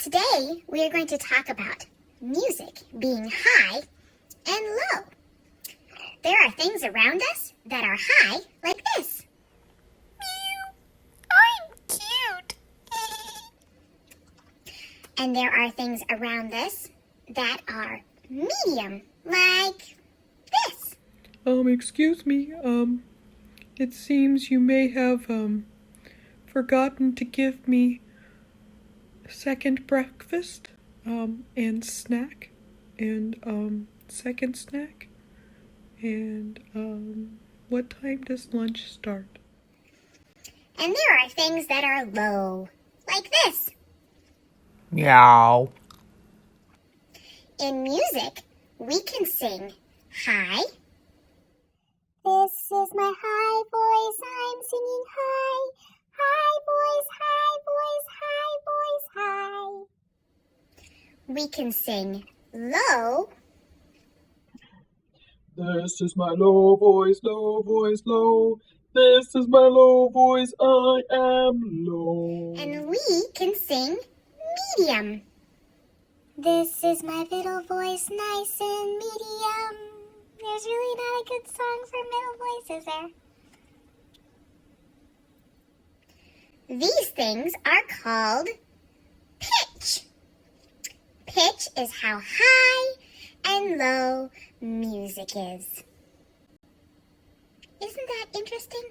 Today, we are going to talk about music being high and low. There are things around us that are high, like this. Meow. I'm cute. And there are things around us that are medium, like this. Excuse me, it seems you may have, forgotten to give me second breakfast, and snack, and, second snack, and, what time does lunch start? And there are things that are low, like this. Meow. In music, we can sing high. This is my high voice, I'm singing high. High voice, high voice, high voice, high. We can sing low. This is my low voice, low voice, low. This is my low voice, I am low. And we can sing medium. This is my middle voice, nice and medium. There's really not a good song for middle voice, is there? These things are called pitch. Pitch is how high and low music is. Isn't that interesting?